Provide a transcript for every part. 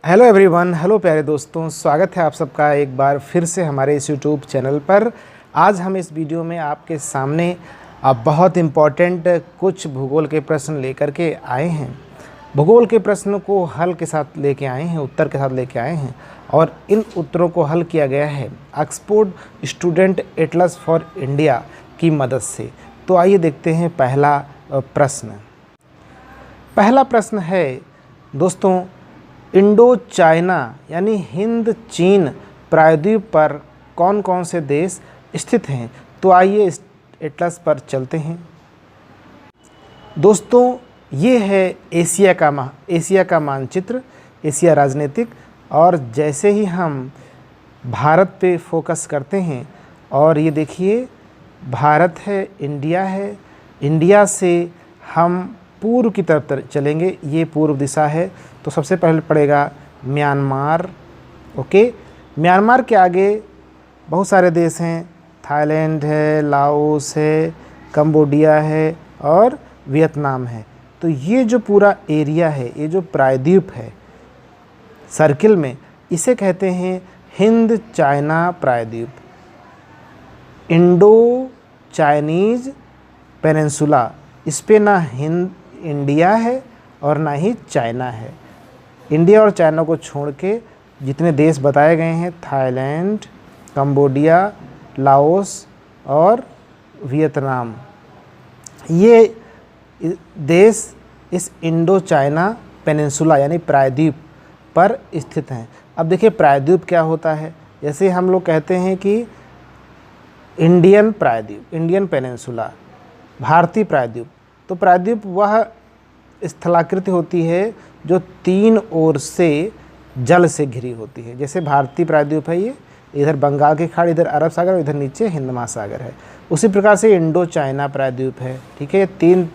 Hello everyone, hello प्यारे दोस्तों, स्वागत है आप सबका एक बार फिर से हमारे इस यूट्यूब चैनल पर। आज हम इस वीडियो में आपके सामने बहुत इम्पॉर्टेंट कुछ भूगोल के प्रश्न लेकर के आए हैं। भूगोल के प्रश्नों को हल के साथ लेके आए हैं, उत्तर के साथ लेके आए हैं और इन उत्तरों को हल किया गया है Oxford student Atlas for India की मदद से। तो आइए देखते हैं पहला प्रश्न। पहला प्रश्न है दोस्तों, इंडो चाइना यानी हिंद चीन प्रायद्वीप पर कौन कौन से देश स्थित हैं। तो आइए इस एटलस पर चलते हैं। दोस्तों ये है एशिया का मानचित्र, एशिया राजनीतिक। और जैसे ही हम भारत पे फोकस करते हैं और ये देखिए भारत है, इंडिया से हम पूर्व की तरफ चलेंगे, ये पूर्व दिशा है। तो सबसे पहले पड़ेगा म्यांमार। ओके, म्यांमार के आगे बहुत सारे देश हैं, थाईलैंड है, लाओस है, कंबोडिया है और वियतनाम है। तो ये जो पूरा एरिया है, ये जो प्रायद्वीप है सर्किल में, इसे कहते हैं हिंद चाइना प्रायद्वीप, इंडो चाइनीज पेनिनसुला। इस पे ना इंडिया है और ना ही चाइना है। इंडिया और चाइना को छोड़ के जितने देश बताए गए हैं, थाईलैंड, कंबोडिया, लाओस और वियतनाम, ये देश इस इंडो चाइना पेनिनसुला यानी प्रायद्वीप पर स्थित हैं। अब देखिए प्रायद्वीप क्या होता है। जैसे हम लोग कहते हैं कि इंडियन प्रायद्वीप, इंडियन पेनिनसुला, भारतीय प्रायद्वीप। तो प्रायद्वीप वह स्थलाकृति होती है जो तीन ओर से जल से घिरी होती है। जैसे भारतीय प्रायद्वीप है, ये इधर बंगाल की खाड़ी, इधर अरब सागर और इधर नीचे हिंद महासागर है। उसी प्रकार से इंडो चाइना प्रायद्वीप है, ठीक है, तीन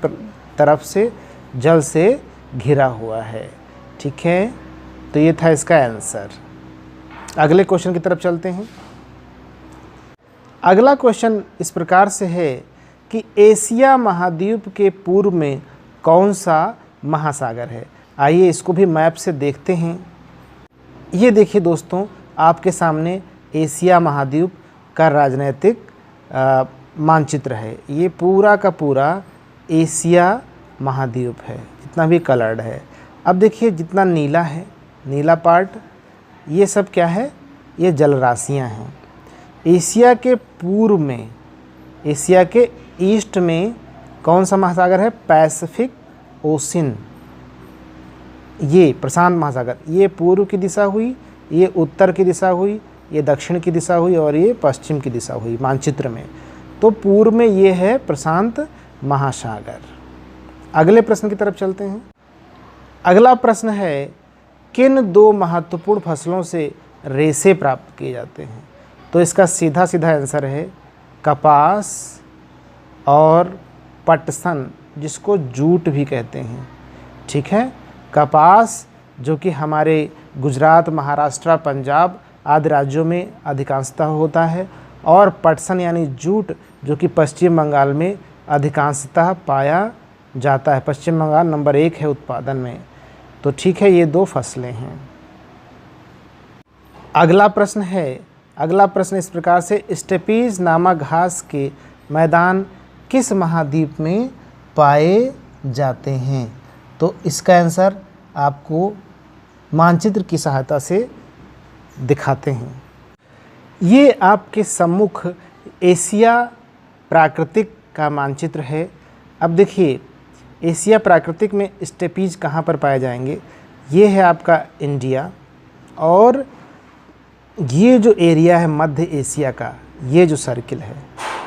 तरफ से जल से घिरा हुआ है, ठीक है। तो ये था इसका आंसर। अगले क्वेश्चन की तरफ चलते हैं। अगला क्वेश्चन इस प्रकार से है कि एशिया महाद्वीप के पूर्व में कौन सा महासागर है। आइए इसको भी मैप से देखते हैं। ये देखिए दोस्तों, आपके सामने एशिया महाद्वीप का राजनीतिक मानचित्र है। ये पूरा का पूरा एशिया महाद्वीप है, जितना भी कलर्ड है। अब देखिए जितना नीला है, नीला पार्ट, ये सब क्या है, ये जलराशियां हैं। एशिया के पूर्व में, एशिया के ईस्ट में कौन सा महासागर है, पैसिफिक ओशन, ये प्रशांत महासागर। ये पूर्व की दिशा हुई, ये उत्तर की दिशा हुई, ये दक्षिण की दिशा हुई और ये पश्चिम की दिशा हुई मानचित्र में। तो पूर्व में ये है प्रशांत महासागर। अगले प्रश्न की तरफ चलते हैं। अगला प्रश्न है, किन दो महत्वपूर्ण फसलों से रेशे प्राप्त किए जाते हैं। तो इसका सीधा सीधा आंसर है कपास और पटसन, जिसको जूट भी कहते हैं, ठीक है। कपास जो कि हमारे गुजरात, महाराष्ट्र, पंजाब आदि राज्यों में अधिकांशतः होता है, और पटसन यानी जूट जो कि पश्चिम बंगाल में अधिकांशतः पाया जाता है। पश्चिम बंगाल नंबर 1 है उत्पादन में। तो ठीक है, ये दो फसलें हैं। अगला प्रश्न इस प्रकार से, स्टेपीज नामक घास के मैदान किस महाद्वीप में पाए जाते हैं। तो इसका आंसर आपको मानचित्र की सहायता से दिखाते हैं। ये आपके सम्मुख एशिया प्राकृतिक का मानचित्र है। अब देखिए एशिया प्राकृतिक में स्टेपीज कहाँ पर पाए जाएंगे। ये है आपका इंडिया, और ये जो एरिया है मध्य एशिया का, ये जो सर्किल है,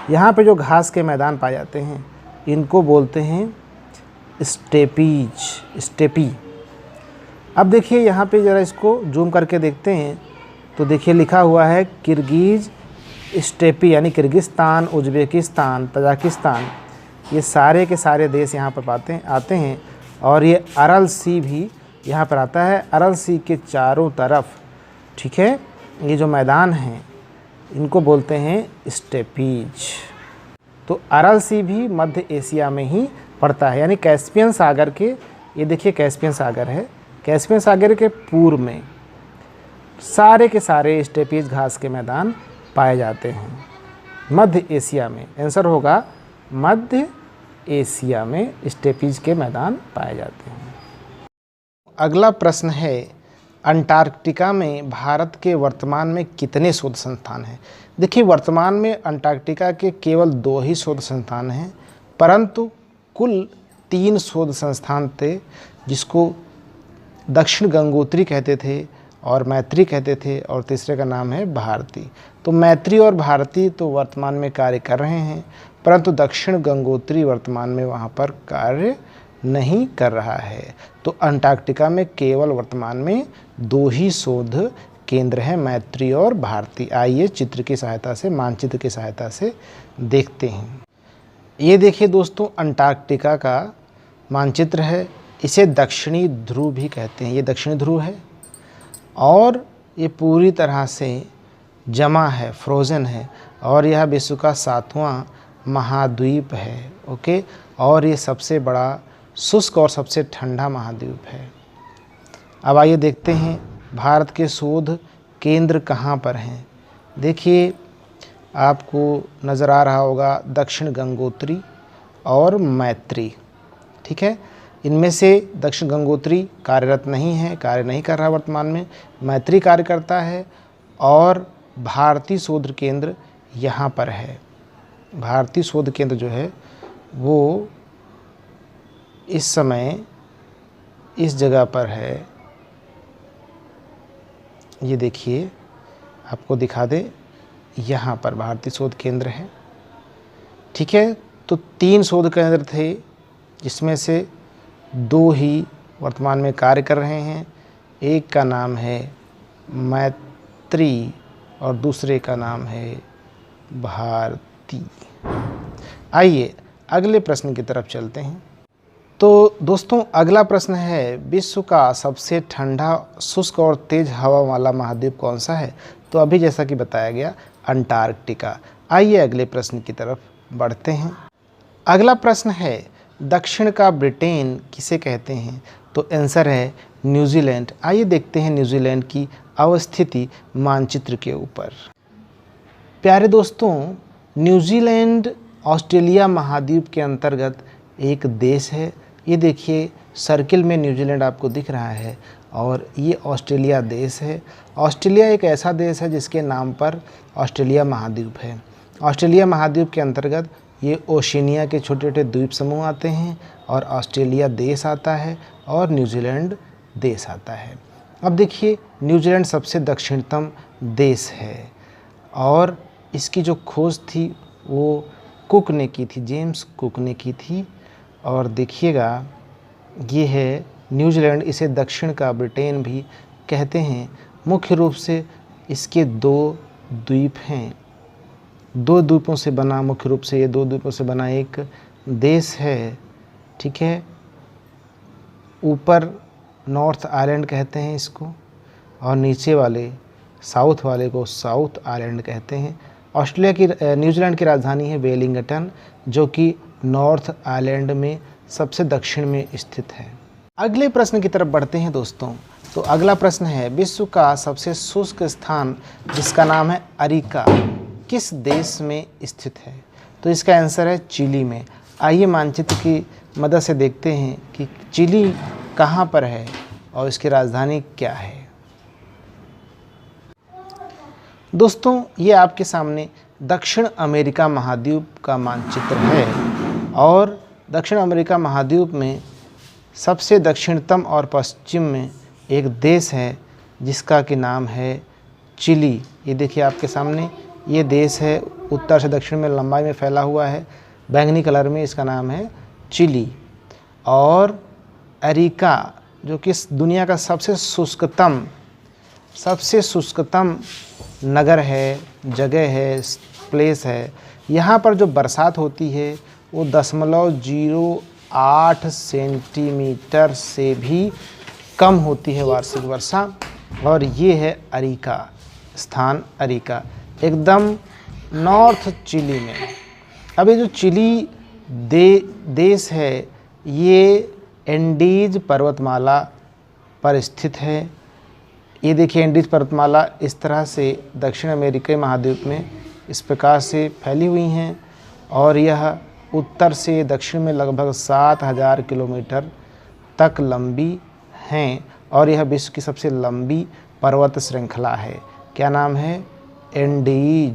यहाँ पे जो घास के मैदान पाए जाते हैं इनको बोलते हैं स्टेपी। अब देखिए यहाँ पे ज़रा इसको जूम करके देखते हैं तो देखिए लिखा हुआ है किर्गिज स्टेपी, यानी किर्गिस्तान, उज्बेकिस्तान, तजाकिस्तान, ये सारे के सारे देश यहाँ पर आते हैं। और ये अरल सी भी यहाँ पर आता है, अरल सी के चारों तरफ, ठीक है। ये जो मैदान हैं इनको बोलते हैं स्टेपीज। तो अरल सी भी मध्य एशिया में ही पड़ता है, यानी कैस्पियन सागर के, ये देखिए कैस्पियन सागर है, कैस्पियन सागर के पूर्व में सारे के सारे स्टेपीज घास के मैदान पाए जाते हैं। मध्य एशिया में, आंसर होगा मध्य एशिया में स्टेपीज के मैदान पाए जाते हैं। अगला प्रश्न है, अंटार्कटिका में भारत के वर्तमान में कितने शोध संस्थान हैं? देखिए, वर्तमान में अंटार्कटिका के केवल 2 ही शोध संस्थान हैं, परंतु कुल 3 शोध संस्थान थे, जिसको दक्षिण गंगोत्री कहते थे और मैत्री कहते थे, और तीसरे का नाम है भारती। तो मैत्री और भारती तो वर्तमान में कार्य कर रहे हैं, परंतु दक्षिण गंगोत्री वर्तमान में वहाँ पर कार्य नहीं कर रहा है। तो अंटार्कटिका में केवल वर्तमान में 2 ही शोध केंद्र हैं, मैत्री और भारती। आइए चित्र की सहायता से, मानचित्र की सहायता से देखते हैं। ये देखिए दोस्तों, अंटार्कटिका का मानचित्र है। इसे दक्षिणी ध्रुव भी कहते हैं। ये दक्षिणी ध्रुव है और ये पूरी तरह से जमा है, फ्रोज़न है, और यह विश्व का 7वां महाद्वीप है। ओके, और ये सबसे बड़ा शुष्क और सबसे ठंडा महाद्वीप है। अब आइए देखते हैं भारत के शोध केंद्र कहाँ पर हैं। देखिए, आपको नज़र आ रहा होगा दक्षिण गंगोत्री और मैत्री। ठीक है, इनमें से दक्षिण गंगोत्री कार्यरत नहीं है, कार्य नहीं कर रहा वर्तमान में। मैत्री कार्य करता है और भारतीय शोध केंद्र यहाँ पर है। भारतीय शोध केंद्र जो है वो इस समय इस जगह पर है। ये देखिए, आपको दिखा दे, यहाँ पर भारतीय शोध केंद्र है। ठीक है, तो 3 शोध केंद्र थे, जिसमें से 2 ही वर्तमान में कार्य कर रहे हैं। एक का नाम है मैत्री और दूसरे का नाम है भारती। आइए अगले प्रश्न की तरफ चलते हैं। तो दोस्तों, अगला प्रश्न है, विश्व का सबसे ठंडा, शुष्क और तेज हवा वाला महाद्वीप कौन सा है? तो अभी जैसा कि बताया गया, अंटार्कटिका। आइए अगले प्रश्न की तरफ बढ़ते हैं। अगला प्रश्न है, दक्षिण का ब्रिटेन किसे कहते हैं? तो आंसर है न्यूजीलैंड। आइए देखते हैं न्यूजीलैंड की अवस्थिति मानचित्र के ऊपर। प्यारे दोस्तों, न्यूजीलैंड ऑस्ट्रेलिया महाद्वीप के अंतर्गत एक देश है। ये देखिए, सर्किल में न्यूजीलैंड आपको दिख रहा है और ये ऑस्ट्रेलिया देश है। ऑस्ट्रेलिया एक ऐसा देश है जिसके नाम पर ऑस्ट्रेलिया महाद्वीप है। ऑस्ट्रेलिया महाद्वीप के अंतर्गत ये ओशिनिया के छोटे छोटे द्वीप समूह आते हैं और ऑस्ट्रेलिया देश आता है और न्यूजीलैंड देश आता है। अब देखिए, न्यूजीलैंड सबसे दक्षिणतम देश है और इसकी जो खोज थी वो कुक ने की थी, जेम्स कुक ने की थी। और देखिएगा, ये है न्यूजीलैंड। इसे दक्षिण का ब्रिटेन भी कहते हैं। मुख्य रूप से इसके 2 द्वीप हैं। 2 द्वीपों से बना, मुख्य रूप से ये 2 द्वीपों से बना एक देश है। ठीक है, ऊपर नॉर्थ आइलैंड कहते हैं इसको और नीचे वाले साउथ वाले को साउथ आइलैंड कहते हैं। न्यूजीलैंड की राजधानी है वेलिंगटन, जो कि नॉर्थ आइलैंड में सबसे दक्षिण में स्थित है। अगले प्रश्न की तरफ बढ़ते हैं दोस्तों। तो अगला प्रश्न है, विश्व का सबसे शुष्क स्थान जिसका नाम है अरिका किस देश में स्थित है? तो इसका आंसर है चिली में। आइए मानचित्र की मदद से देखते हैं कि चिली कहाँ पर है और इसकी राजधानी क्या है। दोस्तों, ये आपके सामने दक्षिण अमेरिका महाद्वीप का मानचित्र है और दक्षिण अमेरिका महाद्वीप में सबसे दक्षिणतम और पश्चिम में एक देश है जिसका कि नाम है चिली। ये देखिए आपके सामने, ये देश है, उत्तर से दक्षिण में लंबाई में फैला हुआ है, बैंगनी कलर में इसका नाम है चिली। और अरिका जो कि दुनिया का सबसे शुष्कतम नगर है, जगह है, प्लेस है। यहाँ पर जो बरसात होती है वो 0.08 सेंटीमीटर से भी कम होती है वार्षिक वर्षा। और ये है अरिका, स्थान अरिका, एकदम नॉर्थ चिली में। अब ये जो चिली देश है, ये एंडीज पर्वतमाला पर स्थित है। ये देखिए एंडीज पर्वतमाला इस तरह से दक्षिण अमेरिकी महाद्वीप में इस प्रकार से फैली हुई हैं और यह उत्तर से दक्षिण में लगभग 7000 किलोमीटर तक लंबी हैं और यह विश्व की सबसे लंबी पर्वत श्रृंखला है। क्या नाम है? एंडीज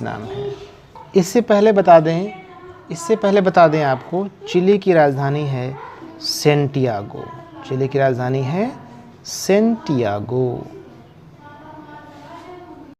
नाम है। इससे पहले बता दें आपको, चिली की राजधानी है सेंटियागो। चिली की राजधानी है सेंटियागो।